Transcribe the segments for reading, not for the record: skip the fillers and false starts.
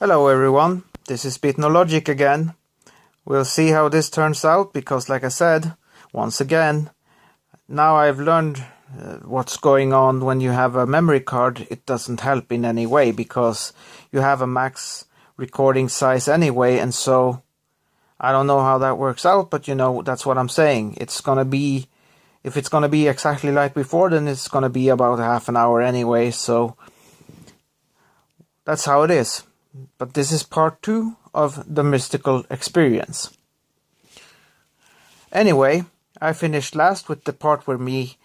Hello everyone, this is Bitnologic again. We'll see how this turns out because like I said, once again, now I've learned what's going on when you have a memory card. It doesn't help in any way because you have a max recording size anyway, and so I don't know how that works out, but that's what I'm saying. If it's gonna be exactly like before, then it's gonna be about half an hour anyway, so that's how it is. But this is part 2 of the mystical experience. Anyway, I finished last with the part where me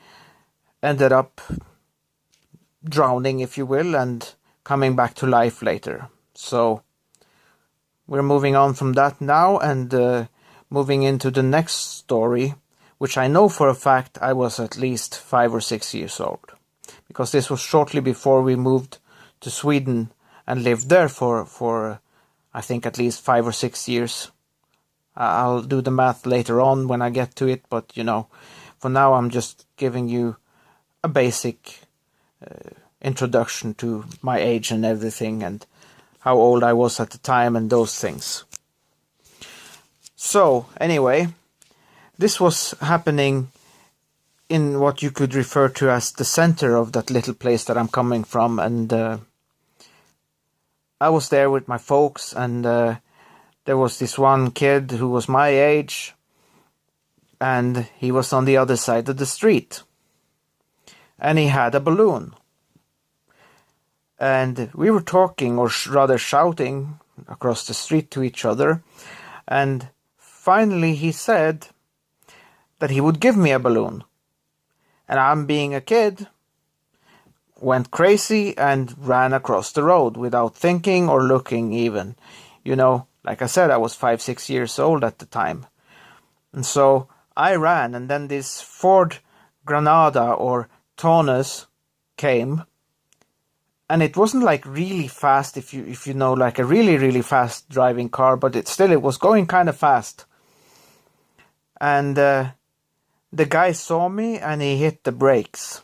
ended up drowning, if you will, and coming back to life later. So we're moving on from that now and moving into the next story, which I know for a fact I was at least 5 or 6 years old, because this was shortly before we moved to Sweden and lived there for I think at least 5 or 6 years. I'll do the math later on when I get to it, but for now I'm just giving you a basic introduction to my age and everything and how old I was at the time and those things. So anyway, this was happening in what you could refer to as the center of that little place that I'm coming from, and I was there with my folks, and there was this one kid who was my age, and he was on the other side of the street, and he had a balloon. And we were talking, or rather shouting, across the street to each other, and finally he said that he would give me a balloon. And I'm, being a kid, went crazy and ran across the road without thinking or looking even. Like I said, I was 5, 6 years old at the time. And so I ran, and then this Ford Granada or Taunus came, and it wasn't like really fast if you know, like a really, really fast driving car, but it was going kind of fast. And the guy saw me and he hit the brakes.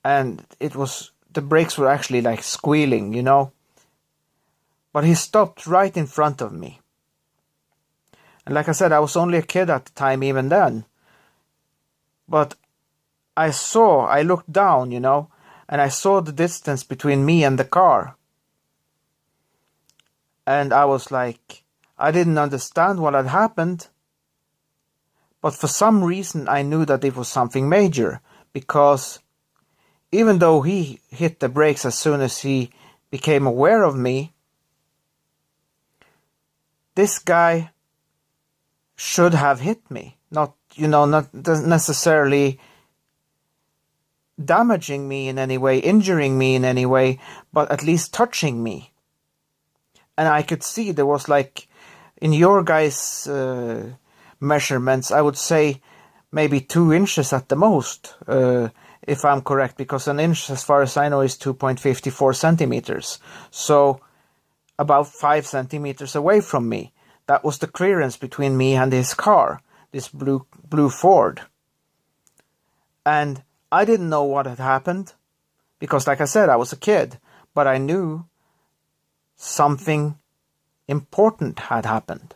And the brakes were actually like squealing, But he stopped right in front of me. And like I said, I was only a kid at the time even then. But I looked down, and I saw the distance between me and the car. And I was like, I didn't understand what had happened. But for some reason I knew that it was something major, because even though he hit the brakes as soon as he became aware of me, this guy should have hit me. Not necessarily damaging me in any way, injuring me in any way, but at least touching me. And I could see there was, like, in your guys' measurements, I would say maybe 2 inches at the most, if I'm correct, because an inch, as far as I know, is 2.54 centimeters. So about 5 centimeters away from me. That was the clearance between me and his car, this blue Ford. And I didn't know what had happened, because like I said, I was a kid, but I knew something important had happened.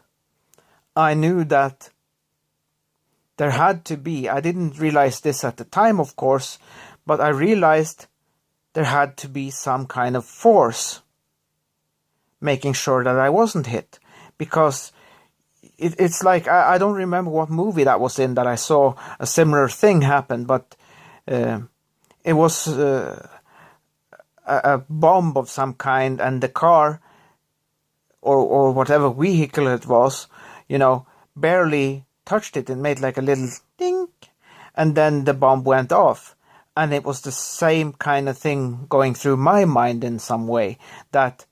I knew that there had to be, I didn't realize this at the time, of course, but I realized there had to be some kind of force making sure that I wasn't hit. Because it's like, I don't remember what movie that was in that I saw a similar thing happen, but it was a bomb of some kind, and the car, or whatever vehicle it was, barely touched it and made like a little ding, and then the bomb went off. And it was the same kind of thing going through my mind in some way, that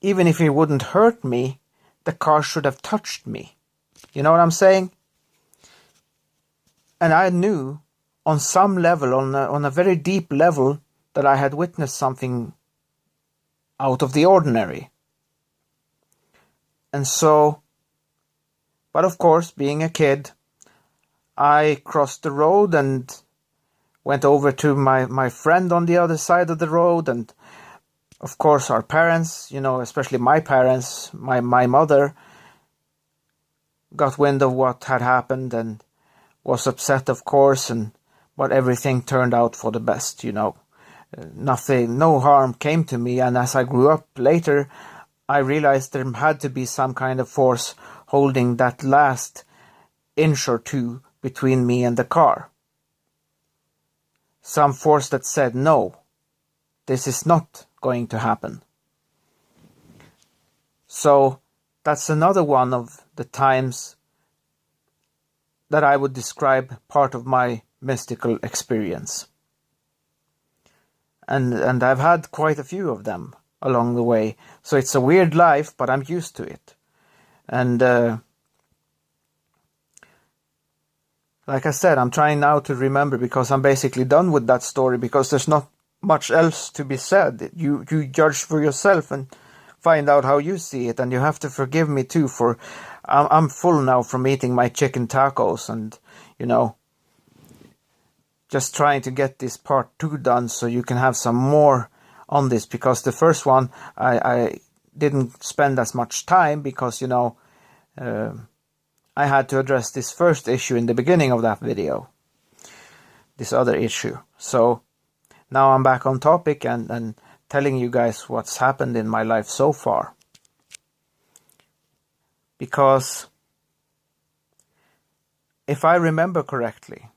even if it wouldn't hurt me, the car should have touched me. You know what I'm saying? And I knew on some level, on a very deep level, that I had witnessed something out of the ordinary. And so, but of course, being a kid, I crossed the road and went over to my friend on the other side of the road, and Of course, our parents, especially my parents, my mother, got wind of what had happened and was upset, of course, but everything turned out for the best, Nothing, no harm came to me, and as I grew up later, I realized there had to be some kind of force holding that last inch or two between me and the car. Some force that said, no, this is not going to happen. So that's another one of the times that I would describe part of my mystical experience. And I've had quite a few of them along the way. So it's a weird life, but I'm used to it. And like I said, I'm trying now to remember, because I'm basically done with that story, because there's not much else to be said. You judge for yourself and find out how you see it, and you have to forgive me too, for I'm full now from eating my chicken tacos, and just trying to get this part 2 done so you can have some more on this, because the first one I didn't spend as much time, because I had to address this first issue in the beginning of that video, this other issue. So now I'm back on topic and telling you guys what's happened in my life so far. Because if I remember correctly,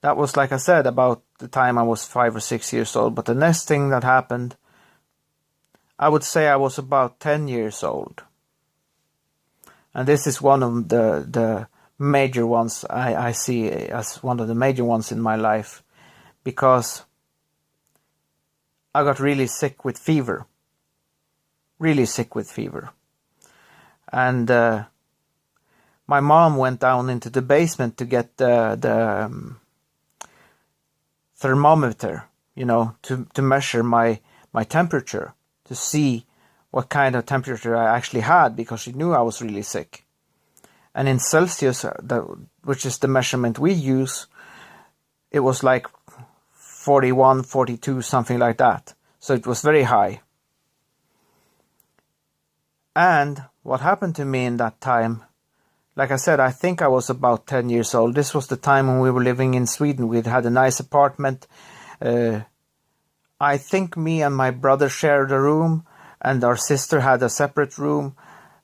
that was, like I said, about the time I was 5 or 6 years old. But the next thing that happened, I would say I was about 10 years old. And this is one of the major ones I see as one of the major ones in my life. Because I got really sick with fever. Really sick with fever. And my mom went down into the basement to get the thermometer, to measure my temperature, to see what kind of temperature I actually had, because she knew I was really sick. And in Celsius, which is the measurement we use, it was like 41, 42, something like that. So it was very high. And what happened to me in that time, like I said, I think I was about 10 years old. This was the time when we were living in Sweden. We'd had a nice apartment. I think me and my brother shared a room, and our sister had a separate room.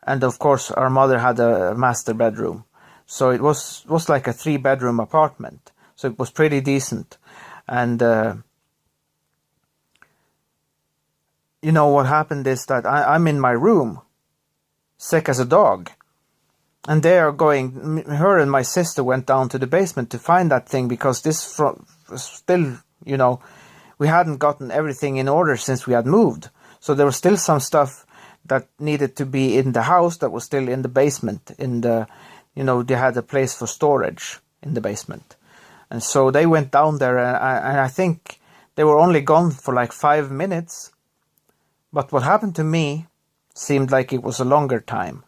And of course, our mother had a master bedroom. So it was like a 3-bedroom apartment. So it was pretty decent. And, what happened is that I'm in my room, sick as a dog. And they are going, her and my sister went down to the basement to find that thing, because this was still, we hadn't gotten everything in order since we had moved. So there was still some stuff that needed to be in the house that was still in the basement. They had a place for storage in the basement. And so they went down there, and I think they were only gone for like 5 minutes. But what happened to me seemed like it was a longer time.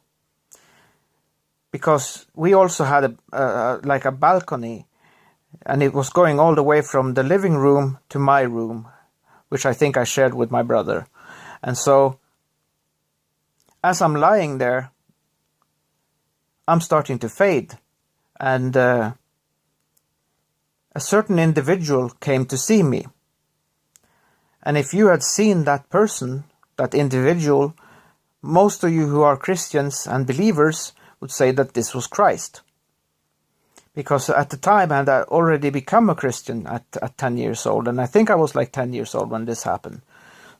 Because we also had a balcony, and it was going all the way from the living room to my room, which I think I shared with my brother. And so, as I'm lying there, I'm starting to fade. And a certain individual came to see me. And if you had seen that person, that individual, most of you who are Christians and believers would say that this was Christ. Because at the time I had already become a Christian at 10 years old. And I think I was like 10 years old when this happened.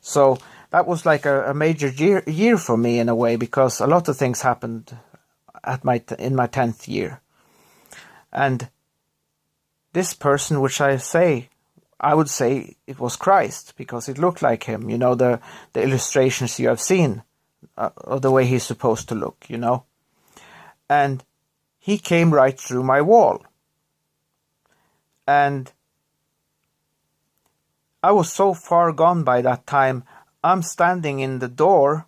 So that was like a major year for me in a way, because a lot of things happened in my 10th year. And this person, which I would say it was Christ, because it looked like him, the illustrations you have seen of the way he's supposed to look, And he came right through my wall. And I was so far gone by that time, I'm standing in the door,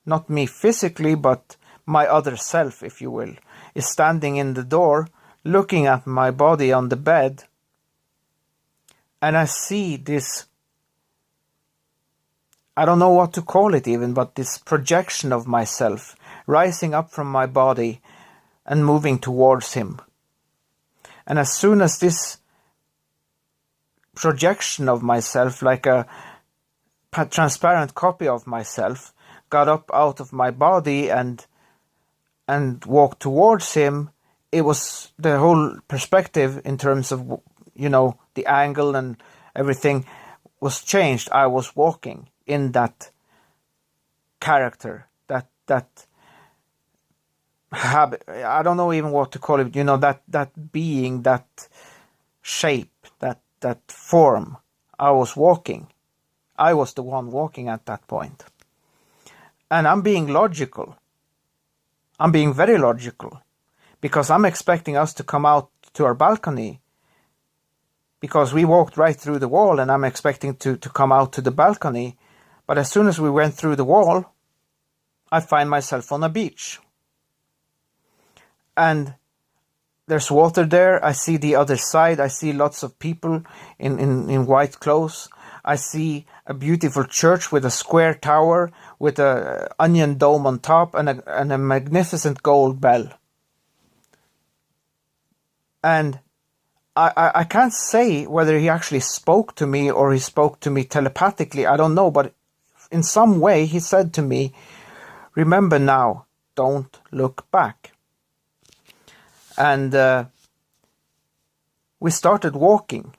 not me physically, but my other self, if you will, is standing in the door, looking at my body on the bed. And I see this I don't know what to call it even, but this projection of myself rising up from my body and moving towards him. And as soon as this projection of myself, like a transparent copy of myself, got up out of my body and walked towards him, it was the whole perspective in terms of, the angle and everything was changed. I was walking in that character, that habit. I don't know even what to call it. That being, that shape, that form. I was walking. I was the one walking at that point. And I'm being logical. I'm being very logical. Because I'm expecting us to come out to our balcony. Because we walked right through the wall and I'm expecting to come out to the balcony. But as soon as we went through the wall, I find myself on a beach. And there's water there. I see the other side. I see lots of people in white clothes. I see a beautiful church with a square tower with an onion dome on top and a magnificent gold bell. And I can't say whether he actually spoke to me or he spoke to me telepathically. I don't know. But in some way he said to me, remember now, don't look back. And we started walking.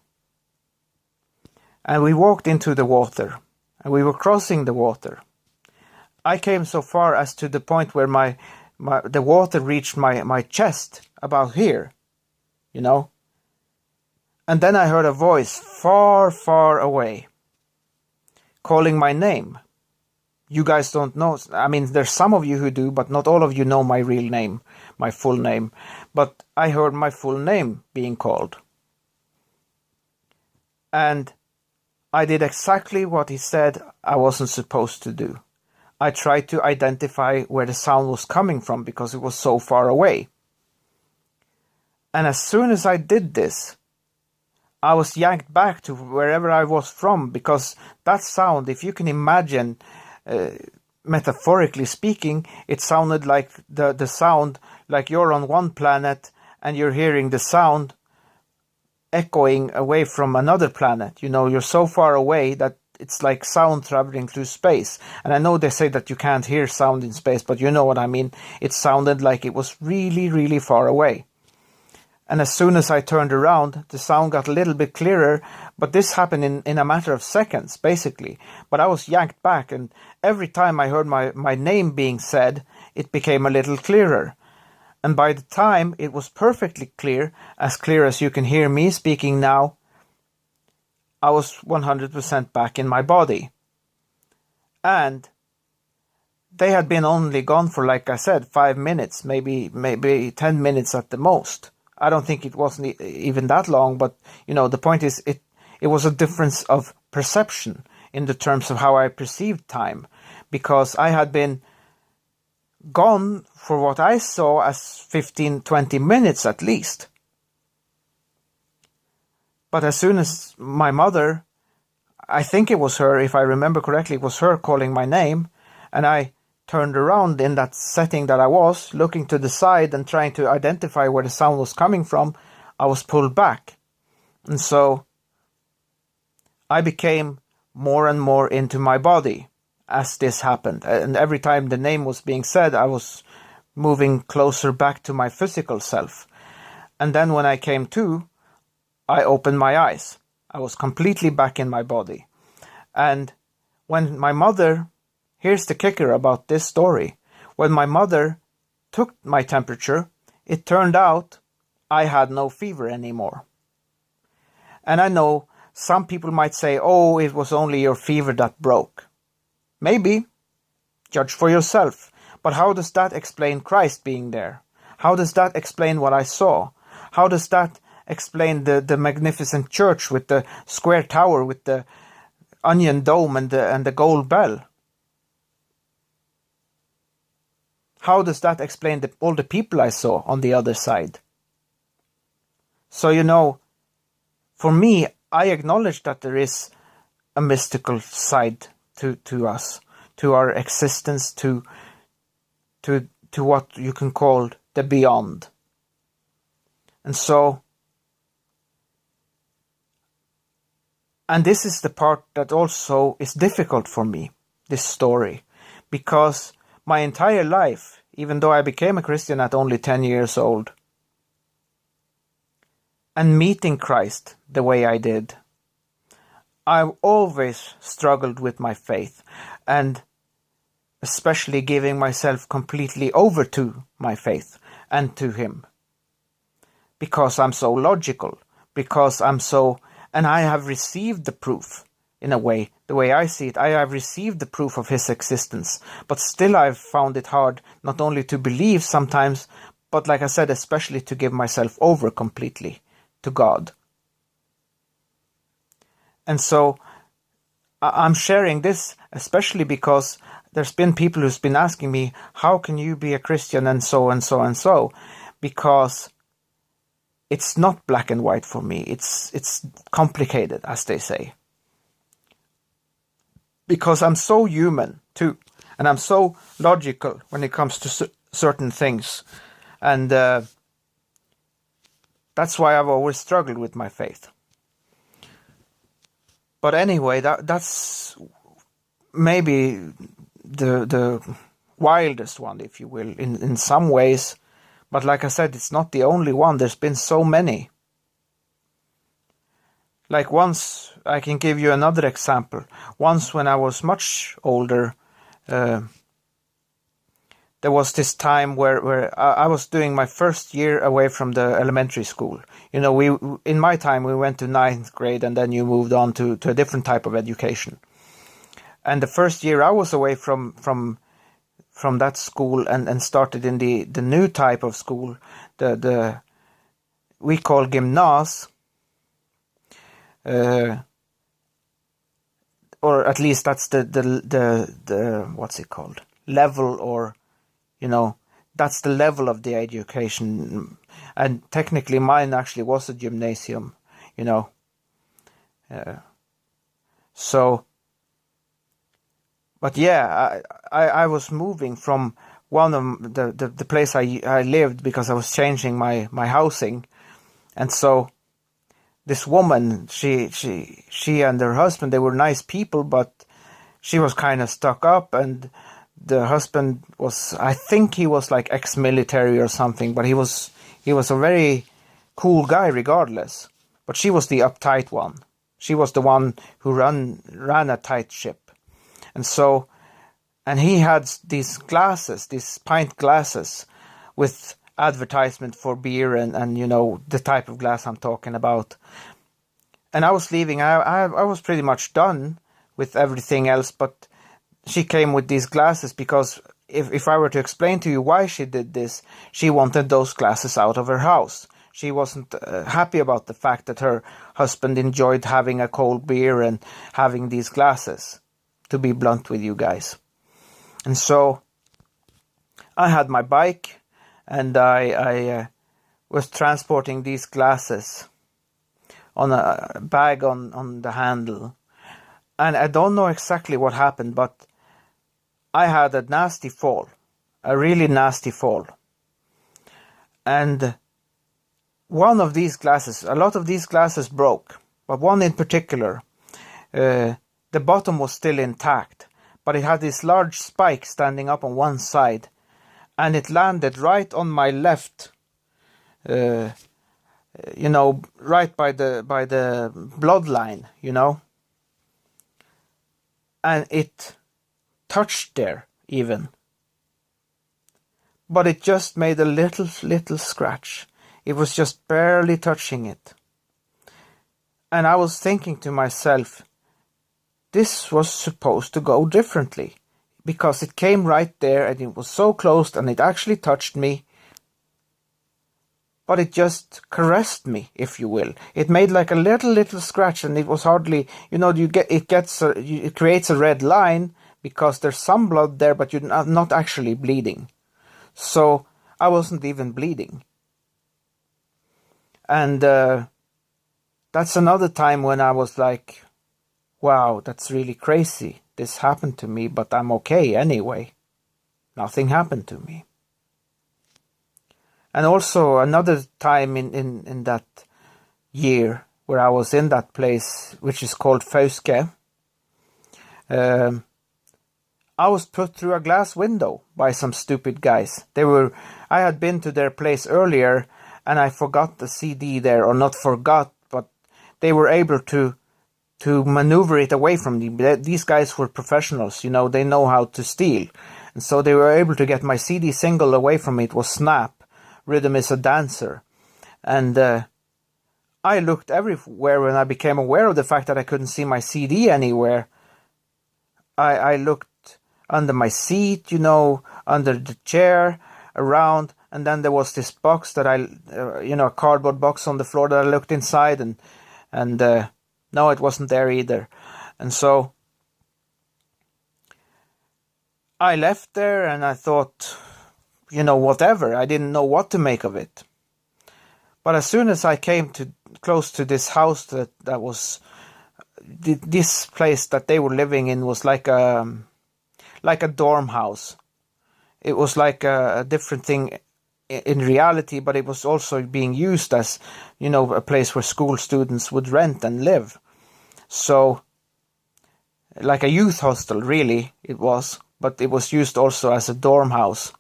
And we walked into the water. And we were crossing the water. I came so far as to the point where the water reached my chest, about here. And then I heard a voice far, far away calling my name. You guys don't know. I mean, there's some of you who do, but not all of you know my real name, my full name. But I heard my full name being called. And I did exactly what he said I wasn't supposed to do. I tried to identify where the sound was coming from because it was so far away. And as soon as I did this, I was yanked back to wherever I was from, because that sound, if you can imagine, metaphorically speaking, it sounded like the sound, like you're on one planet and you're hearing the sound echoing away from another planet. You're so far away that it's like sound traveling through space. And I know they say that you can't hear sound in space, but you know what I mean. It sounded like it was really, really far away. And as soon as I turned around, the sound got a little bit clearer, but this happened in a matter of seconds, basically. But I was yanked back, and every time I heard my name being said, it became a little clearer. And by the time it was perfectly clear as you can hear me speaking now, I was 100% back in my body. And they had been only gone for, like I said, 5 minutes, maybe 10 minutes at the most. I don't think it wasn't even that long, but the point is it was a difference of perception in the terms of how I perceived time, because I had been gone for what I saw as 15-20 minutes at least. But as soon as my mother, I think it was her, if I remember correctly, it was her calling my name, and I turned around in that setting that I was, looking to the side and trying to identify where the sound was coming from, I was pulled back. And so I became more and more into my body as this happened. And every time the name was being said, I was moving closer back to my physical self. And then when I came to, I opened my eyes. I was completely back in my body. And when my mother... Here's the kicker about this story. When my mother took my temperature, it turned out I had no fever anymore. And I know some people might say, oh, it was only your fever that broke. Maybe. Judge for yourself. But how does that explain Christ being there? How does that explain what I saw? How does that explain the magnificent church with the square tower with the onion dome and the gold bell? How does that explain all the people I saw on the other side? So, for me, I acknowledge that there is a mystical side to us, to our existence, to what you can call the beyond. And so, and this is the part that also is difficult for me, this story, because my entire life, even though I became a Christian at only 10 years old, and meeting Christ the way I did, I've always struggled with my faith, and especially giving myself completely over to my faith and to Him. Because I'm so logical, because and I have received the proof, in a way, the way I see it. I have received the proof of His existence, but still I've found it hard not only to believe sometimes, but like I said, especially to give myself over completely to God. And so I'm sharing this especially because there's been people who's been asking me, how can you be a Christian and so and so and so? Because it's not black and white for me. It's complicated, as they say. Because I'm so human too, and I'm so logical when it comes to certain things. And that's why I've always struggled with my faith. But anyway, that's maybe the wildest one, if you will, in some ways. But like I said, it's not the only one. There's been so many. Like once, I can give you another example. Once when I was much older, there was this time where I was doing my first year away from the elementary school. You know, in my time, we went to 9th grade and then you moved on to a different type of education. And the first year I was away from that school and started in the new type of school, the we call gymnas, or at least that's the what's it called, level, or that's the level of the education. And technically mine actually was a gymnasium, so. But yeah, I was moving from one of the place I lived because I was changing my housing. And so this woman, she and her husband, they were nice people, but she was kind of stuck up, and the husband was, I think he was like ex-military or something, but he was a very cool guy regardless. But she was the uptight one. She was the one who ran a tight ship. And he had these glasses, these pint glasses with advertisement for beer and the type of glass I'm talking about. And I was leaving. I was pretty much done with everything else, but she came with these glasses because if I were to explain to you why she did this, she wanted those glasses out of her house. She wasn't happy about the fact that her husband enjoyed having a cold beer and having these glasses, to be blunt with you guys. And so I had my bike, and I was transporting these glasses on a bag on the handle. And I don't know exactly what happened, but I had a nasty fall, a really nasty fall. And one of these glasses, a lot of these glasses broke, but one in particular, the bottom was still intact, but it had this large spike standing up on one side, and it landed right on my left, right by the bloodline, and it touched there even, but it just made a little scratch. It was just barely touching it. And I was thinking to myself, this was supposed to go differently, because it came right there and it was so close and it actually touched me, but it just caressed me, if you will. It made like a little scratch, and it was hardly, it creates a red line because there's some blood there, but you're not actually bleeding. So I wasn't even bleeding. And that's another time when I was like, wow, that's really crazy. this happened to me, but I'm okay anyway. Nothing happened to me. And also another time in that year where I was in that place, which is called Fauske, I was put through a glass window by some stupid guys. I had been to their place earlier and I forgot the CD there, or not forgot, but they were able to maneuver it away from me. These guys were professionals, they know how to steal. And so they were able to get my CD single away from me. It was Snap, Rhythm is a Dancer. And I looked everywhere when I became aware of the fact that I couldn't see my CD anywhere. I looked under my seat, under the chair, around, and then there was this box that a cardboard box on the floor that I looked inside, and no, it wasn't there either. And so I left there and I thought, whatever. I didn't know what to make of it. But as soon as I came close to this house that was, this place that they were living in was like a dorm house. It was like a different thing in reality, but it was also being used as, a place where school students would rent and live. So, like a youth hostel, really, it was. But it was used also as a dorm house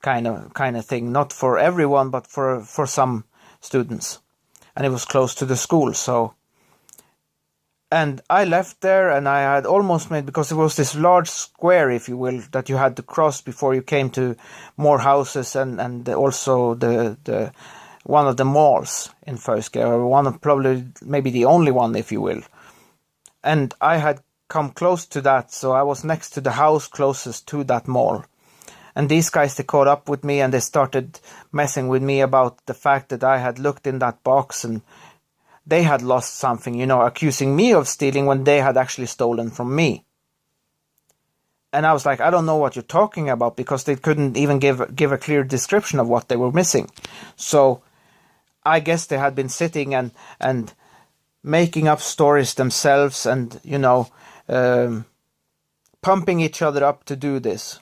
kind of thing. Not for everyone, but for some students. And it was close to the school, so... And I left there and I had almost made, because it was this large square, if you will, that you had to cross before you came to more houses and also the one of the malls in Fauske, or one of probably maybe the only one, if you will. And I had come close to that, so I was next to the house closest to that mall. And these guys, they caught up with me and they started messing with me about the fact that I had looked in that box and they had lost something, accusing me of stealing when they had actually stolen from me. And I was like, I don't know what you're talking about, because they couldn't even give a clear description of what they were missing. So I guess they had been sitting and making up stories themselves and, pumping each other up to do this.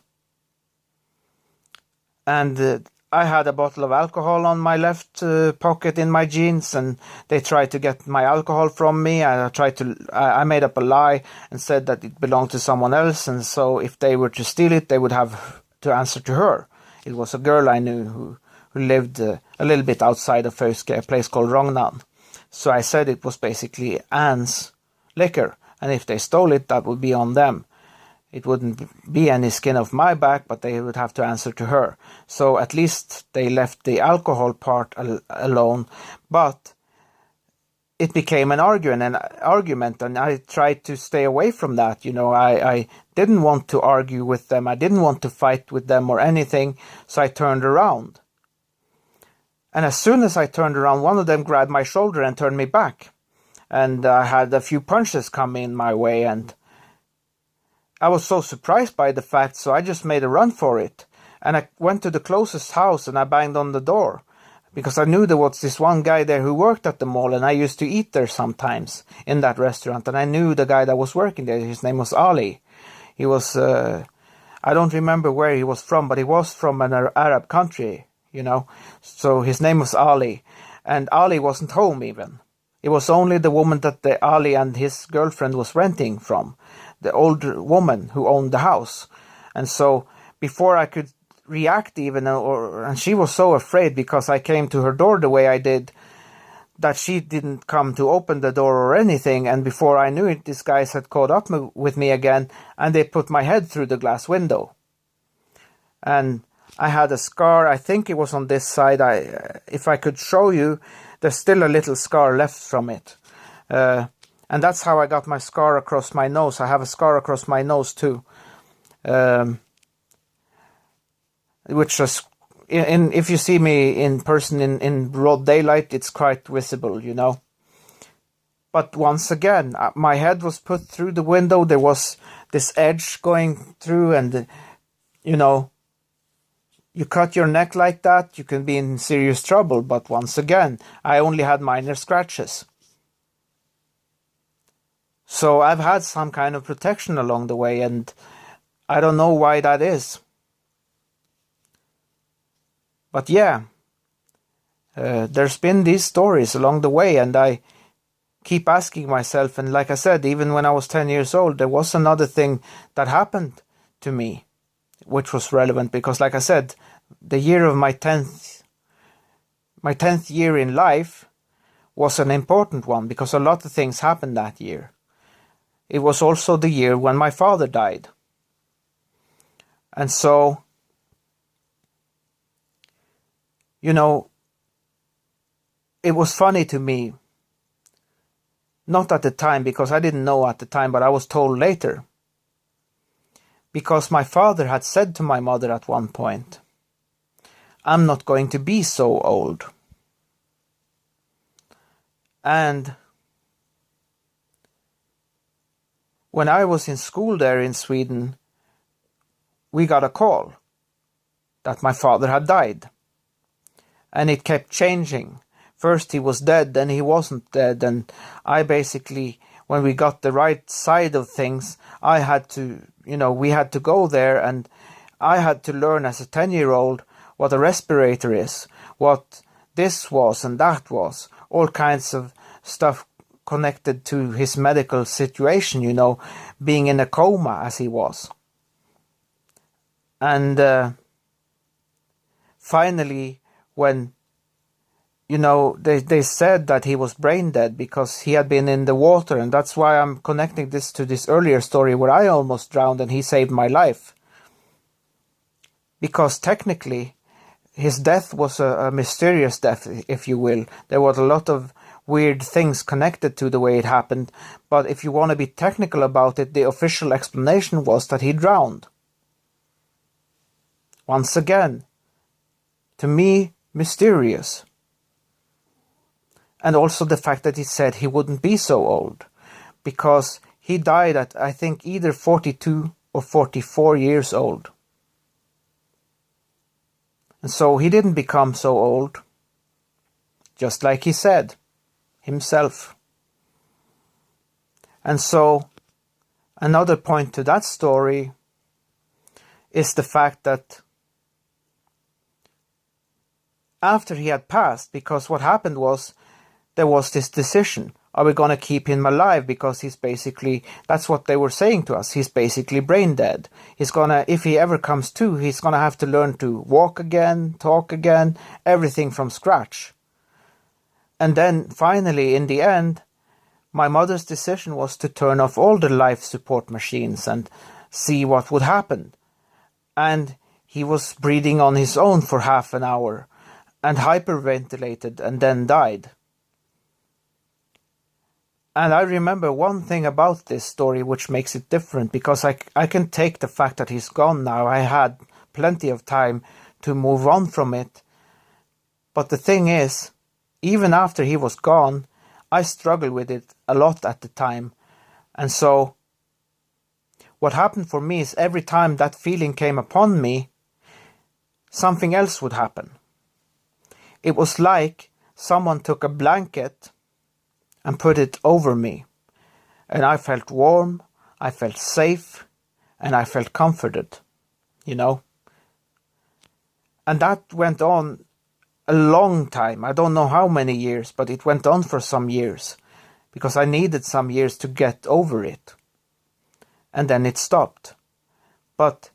And I had a bottle of alcohol on my left pocket in my jeans, and they tried to get my alcohol from me. I made up a lie and said that it belonged to someone else, and so if they were to steal it, they would have to answer to her. It was a girl I knew who lived a little bit outside of Fauske, a place called Rognan. So I said it was basically Anne's liquor, and if they stole it, that would be on them. It wouldn't be any skin off my back, but they would have to answer to her. So at least they left the alcohol part alone. But it became an argument, and I tried to stay away from that. I didn't want to argue with them. I didn't want to fight with them or anything, so I turned around. And as soon as I turned around, one of them grabbed my shoulder and turned me back. And I had a few punches come in my way, and I was so surprised by the fact, so I just made a run for it. And I went to the closest house and I banged on the door. Because I knew there was this one guy there who worked at the mall, and I used to eat there sometimes in that restaurant. And I knew the guy that was working there. His name was Ali. He was, I don't remember where he was from, but he was from an Arab country, So his name was Ali. And Ali wasn't home even. It was only the woman that Ali and his girlfriend was renting from. The older woman who owned the house. And so before I could react even, and she was so afraid because I came to her door the way I did, that she didn't come to open the door or anything. And before I knew it, these guys had caught up with me again, and they put my head through the glass window. And I had a scar. I think it was on this side. If I could show you, there's still a little scar left from it. And that's how I got my scar across my nose. I have a scar across my nose too. Which is, if you see me in person in broad daylight, it's quite visible, But once again, my head was put through the window. There was this edge going through, and, you cut your neck like that, you can be in serious trouble. But once again, I only had minor scratches. So I've had some kind of protection along the way, and I don't know why that is. But yeah, there's been these stories along the way, and I keep asking myself, and like I said, even when I was 10 years old, there was another thing that happened to me, which was relevant, because like I said, the year of my 10th year in life was an important one, because a lot of things happened that year. It was also the year when my father died. And so, you know, it was funny to me, not at the time, because I didn't know at the time, but I was told later. Because my father had said to my mother at one point, "I'm not going to be so old." And when I was in school there in Sweden, we got a call that my father had died. And it kept changing. First he was dead, then he wasn't dead, and I basically, when we got the right side of things, I had to, we had to go there, and I had to learn as a 10-year-old what a respirator is, what this was and that was, all kinds of stuff connected to his medical situation, being in a coma as he was. And finally, when they said that he was brain dead because he had been in the water, and that's why I'm connecting this to this earlier story where I almost drowned and he saved my life. Because technically, his death was a mysterious death, if you will. There was a lot of weird things connected to the way it happened, but if you want to be technical about it, the official explanation was that he drowned. Once again, to me, mysterious. And also the fact that he said he wouldn't be so old, because he died at, I think, either 42 or 44 years old. And so he didn't become so old, just like he said himself. And so another point to that story is the fact that after he had passed, because what happened was, there was this decision. Are we going to keep him alive? Because he's basically, that's what they were saying to us. He's basically brain dead. He's going to, if he ever comes to, he's going to have to learn to walk again, talk again, everything from scratch. And then finally, in the end, my mother's decision was to turn off all the life support machines and see what would happen. And he was breathing on his own for half an hour and hyperventilated and then died. And I remember one thing about this story which makes it different, because I can take the fact that he's gone now. I had plenty of time to move on from it. But the thing is, even after he was gone, I struggled with it a lot at the time. And so what happened for me is every time that feeling came upon me, something else would happen. It was like someone took a blanket and put it over me. And I felt warm, I felt safe, and I felt comforted, And that went on a long time. I don't know how many years, but it went on for some years, because I needed some years to get over it. And then it stopped. But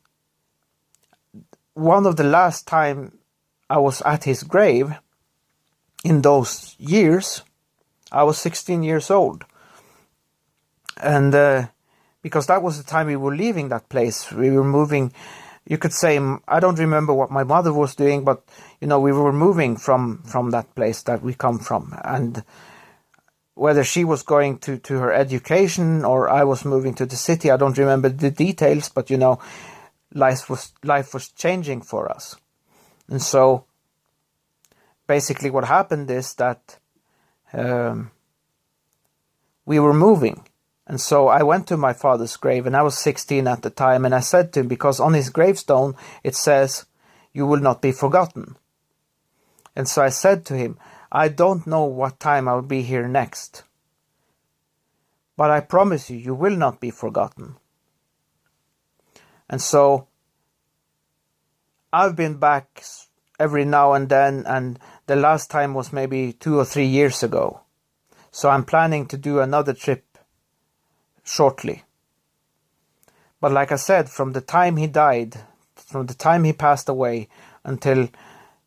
one of the last time I was at his grave, in those years, I was 16 years old. And because that was the time we were leaving that place. We were moving, you could say, I don't remember what my mother was doing, but, we were moving from that place that we come from. And whether she was going to her education or I was moving to the city, I don't remember the details, but, life was changing for us. And so basically what happened is that we were moving. And so I went to my father's grave, and I was 16 at the time, and I said to him, because on his gravestone it says, "You will not be forgotten." And so I said to him, "I don't know what time I'll be here next. but I promise you, you will not be forgotten. And so I've been back every now and then, and the last time was maybe 2 or 3 years ago. So I'm planning to do another trip shortly. But like I said, from the time he died, from the time he passed away until,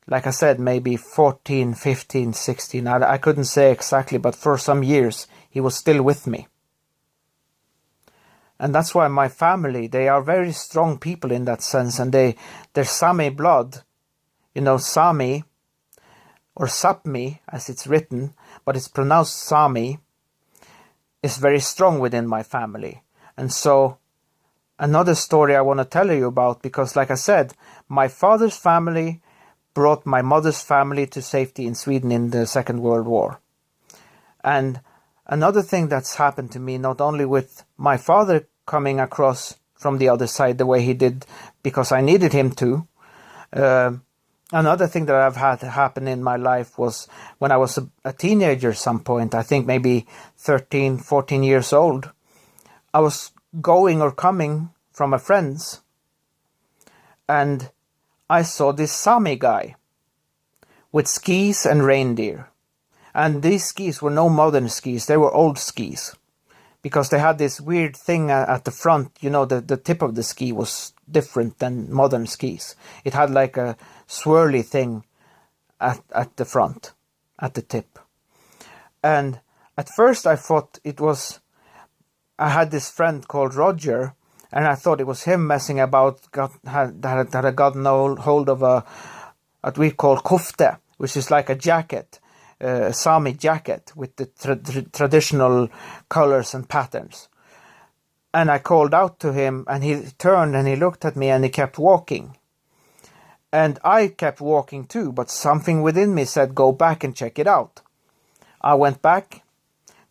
like I said, maybe 14, 15, 16, I couldn't say exactly, but for some years he was still with me. And that's why my family, they are very strong people in that sense, and they're Sami blood. You know, Sami, or Sapmi as it's written, but it's pronounced Sami, is very strong within my family. And so another story I want to tell you about, because like I said, my father's family brought my mother's family to safety in Sweden in the Second World War. And another thing that's happened to me, not only with my father coming across from the other side the way he did because I needed him to, another thing that I've had happen in my life was when I was a teenager at some point, I think maybe 13, 14 years old, I was going or coming from a friend's, and I saw this Sami guy with skis and reindeer. And these skis were no modern skis, they were old skis. Because they had this weird thing at the front, you know, the tip of the ski was different than modern skis. It had like a swirly thing at the front, at the tip. And at first I thought I had this friend called Roger, and I thought it was him messing about, had gotten hold of what we call kofte, which is like a jacket. Sami jacket with the traditional colors and patterns. And I called out to him, and he turned and he looked at me and he kept walking. And I kept walking too, but something within me said, go back and check it out. I went back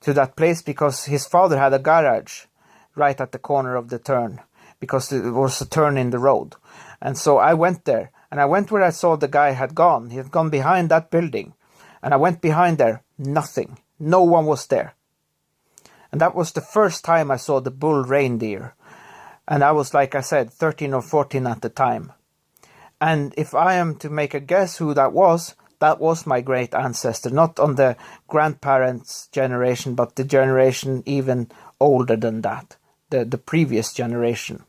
to that place because his father had a garage right at the corner of the turn, because it was a turn in the road. And so I went there, and I went where I saw the guy had gone. He had gone behind that building. And I went behind there, nothing. No one was there. And that was the first time I saw the bull reindeer. And I was, like I said, 13 or 14 at the time. And if I am to make a guess who that was my great ancestor. Not on the grandparents' generation, but the generation even older than that. The previous generation.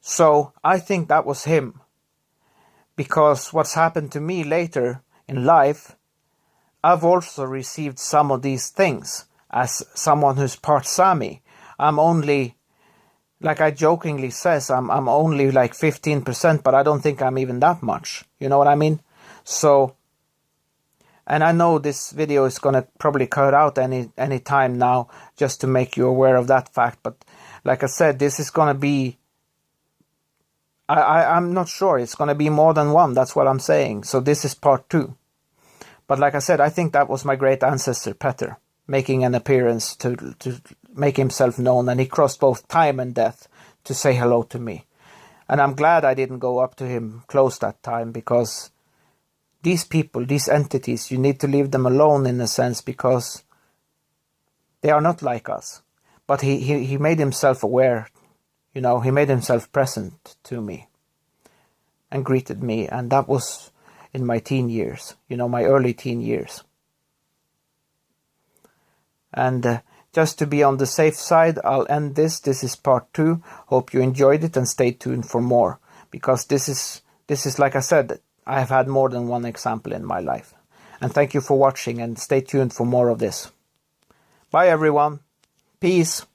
So I think that was him. Because what's happened to me later in life, I've also received some of these things as someone who's part Sami. I'm only, like I jokingly says, I'm only like 15%, but I don't think I'm even that much. You know what I mean? So, and I know this video is going to probably cut out any time now just to make you aware of that fact. But like I said, this is going to be, I'm not sure. It's going to be more than one. That's what I'm saying. So this is part 2. But like I said, I think that was my great ancestor, Petter, making an appearance to make himself known. And he crossed both time and death to say hello to me. And I'm glad I didn't go up to him close that time, because these people, these entities, you need to leave them alone in a sense, because they are not like us. But he made himself aware, you know, he made himself present to me and greeted me. And that was in my teen years, you know, my early teen years. And just to be on the safe side, I'll end this. This is part 2. Hope you enjoyed it, and stay tuned for more. Because this is like I said, I have had more than one example in my life. And thank you for watching, and stay tuned for more of this. Bye everyone. Peace.